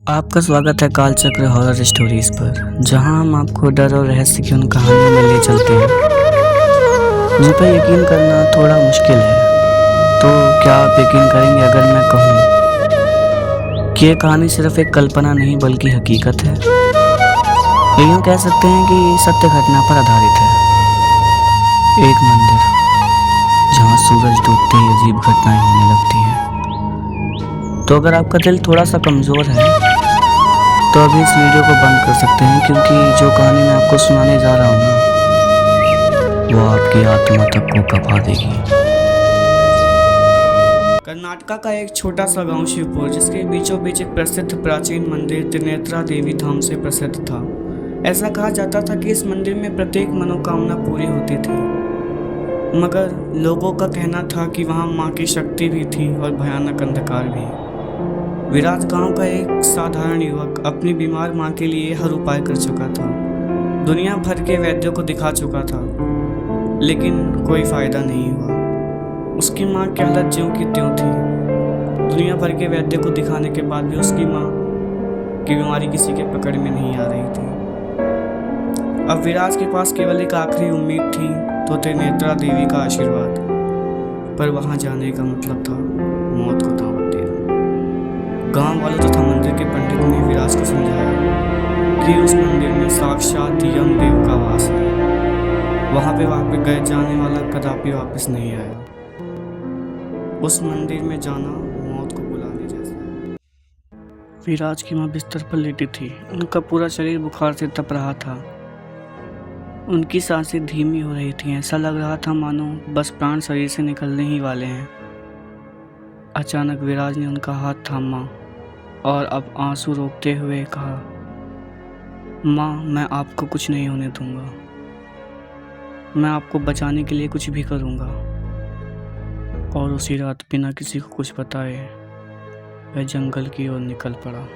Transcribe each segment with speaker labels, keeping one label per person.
Speaker 1: आपका स्वागत है कालचक्र हॉरर स्टोरीज पर, जहां हम आपको डर और रहस्य की उन कहानियों में ले चलते हैं जिन पर यकीन करना थोड़ा मुश्किल है। तो क्या आप यकीन करेंगे अगर मैं कहूं कि ये कहानी सिर्फ एक कल्पना नहीं बल्कि हकीकत है? यूँ कह सकते हैं कि सत्य घटना पर आधारित है। एक मंदिर जहां सूरज डूबते ही अजीब घटनाएं होने लगती हैं। तो अगर आपका दिल थोड़ा सा कमज़ोर है तो अभी इस वीडियो को बंद कर सकते हैं, क्योंकि जो कहानी मैं आपको सुनाने जा रहा हूँ ना, वो आपकी आत्मा तक को कपा देगी। कर्नाटका का एक छोटा सा गांव शिवपुर, जिसके बीचों बीच एक प्रसिद्ध प्राचीन मंदिर त्रिनेत्रा देवी धाम से प्रसिद्ध था। ऐसा कहा जाता था कि इस मंदिर में प्रत्येक मनोकामना पूरी होती थी, मगर लोगों का कहना था कि वहाँ माँ की शक्ति भी थी और भयानक अंधकार भी। विराज गांव का एक साधारण युवक अपनी बीमार मां के लिए हर उपाय कर चुका था। दुनिया भर के वैद्यों को दिखा चुका था, लेकिन कोई फायदा नहीं हुआ। उसकी मां की हालत ज्यों की त्यों थी। दुनिया भर के वैद्यों को दिखाने के बाद भी उसकी मां की बीमारी किसी के पकड़ में नहीं आ रही थी। अब विराज के पास केवल एक आखिरी उम्मीद थी, तो त्रिनेत्रा देवी का आशीर्वाद। पर वहां जाने का मतलब था मौत को दांव देना। गांव वालों तथा मंदिर के पंडित ने विराज को समझाया कि उस मंदिर में साक्षात यमदेव का वास है। वहां पे गए जाने वाला कदापि वापस नहीं आया। उस मंदिर में जाना मौत को बुलाने जैसा। विराज की मां बिस्तर पर लेटी थी। उनका पूरा शरीर बुखार से तप रहा था। उनकी सांसें धीमी हो रही थीं। ऐसा लग रहा था मानो बस प्राण शरीर से निकलने ही वाले हैं। अचानक विराज ने उनका हाथ थामा और अब आंसू रोकते हुए कहा, माँ, मैं आपको कुछ नहीं होने दूंगा। मैं आपको बचाने के लिए कुछ भी करूंगा। और उसी रात बिना किसी को कुछ बताए वह जंगल की ओर निकल पड़ा।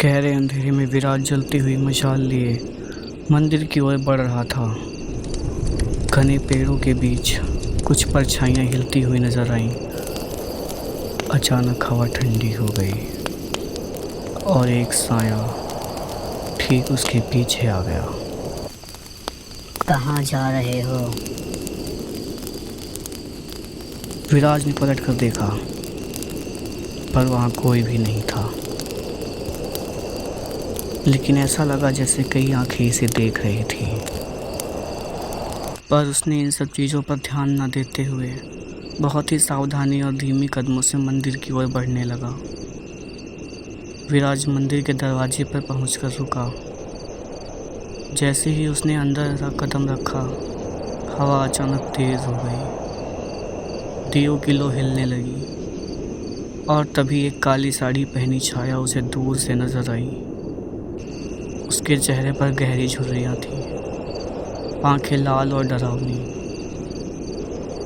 Speaker 1: गहरे अंधेरे में विराज जलती हुई मशाल लिए मंदिर की ओर बढ़ रहा था। घने पेड़ों के बीच कुछ परछाइयाँ हिलती हुई नजर आईं। अचानक हवा ठंडी हो गई और एक साया ठीक उसके पीछे आ गया।
Speaker 2: कहाँ जा रहे हो?
Speaker 1: विराज ने पलट कर देखा, पर वहाँ कोई भी नहीं था। लेकिन ऐसा लगा जैसे कई आंखें इसे देख रही थी। पर उसने इन सब चीज़ों पर ध्यान न देते हुए बहुत ही सावधानी और धीमी कदमों से मंदिर की ओर बढ़ने लगा। विराज मंदिर के दरवाजे पर पहुंचकर रुका। जैसे ही उसने अंदर कदम रखा, हवा अचानक तेज हो गई। दियों की लो हिलने लगी और तभी एक काली साड़ी पहनी छाया उसे दूर से नजर आई। उसके चेहरे पर गहरी झुर्रियाँ थीं, आंखें लाल और डरावनी।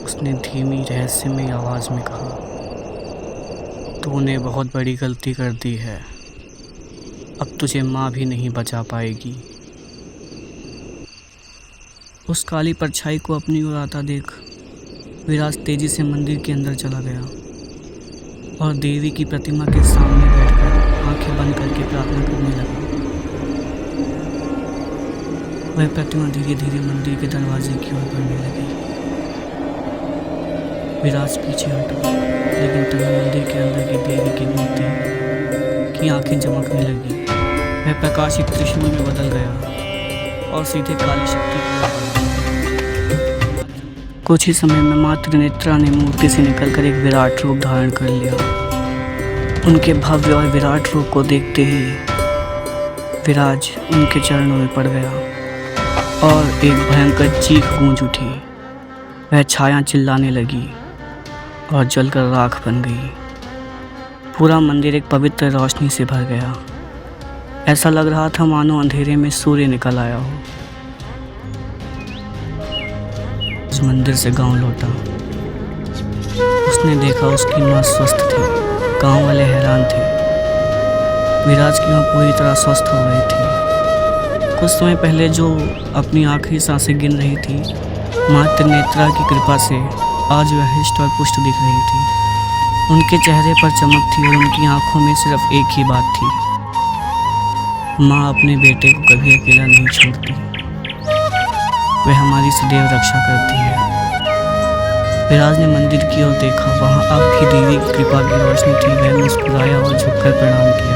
Speaker 1: उसने धीमी रहस्यमयी आवाज़ में कहा, तूने बहुत बड़ी गलती कर दी है। अब तुझे माँ भी नहीं बचा पाएगी। उस काली परछाई को अपनी ओर आता देख विराज तेजी से मंदिर के अंदर चला गया और देवी की प्रतिमा के सामने बैठकर आंखें बंद करके प्रार्थना करने लगा। वह प्रतिमा धीरे धीरे मंदिर के दरवाजे की ओर बढ़ने लगी। विराज पीछे हटा, लेकिन तभी मंदिर के अंदर की देवी की मूर्ति की आंखें चमकने लगी। वह प्रकाश एक त्रिशूल में बदल गया और सीधे काली शक्ति की ओर बढ़ा। कुछ ही समय में मां त्रिनेत्रा ने मूर्ति से निकलकर एक विराट रूप धारण कर लिया। उनके भव्य और विराट रूप को देखते ही विराज उनके चरणों में पड़ गया और एक भयंकर चीख गूंज उठी। वह छाया चिल्लाने लगी और जलकर राख बन गई। पूरा मंदिर एक पवित्र रोशनी से भर गया। ऐसा लग रहा था मानो अंधेरे में सूर्य निकल आया हो। उस मंदिर से गांव लौटा। उसने देखा उसकी माँ स्वस्थ थी। गांव वाले हैरान थे। विराज की माँ पूरी तरह स्वस्थ हो गई थी। कुछ समय पहले जो अपनी आखिरी सांसें गिन रही थी, माँ त्रिनेत्रा की कृपा से आज वह हृष्ट और पुष्ट दिख रही थी। उनके चेहरे पर चमक थी और उनकी आंखों में सिर्फ एक ही बात थी, माँ अपने बेटे को कभी अकेला नहीं छोड़ती, वह हमारी सदैव रक्षा करती है। विराज ने मंदिर की ओर देखा, वहाँ अब भी देवी की कृपा की रोशनी थी। वह मुस्कुराया और झुककर प्रणाम किया।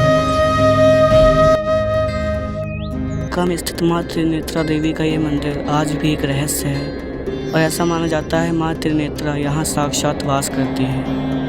Speaker 1: मक्का में स्थित माँ त्रिनेत्रा देवी का ये मंदिर आज भी एक रहस्य है और ऐसा माना जाता है माँ त्रिनेत्रा यहाँ साक्षात वास करती है।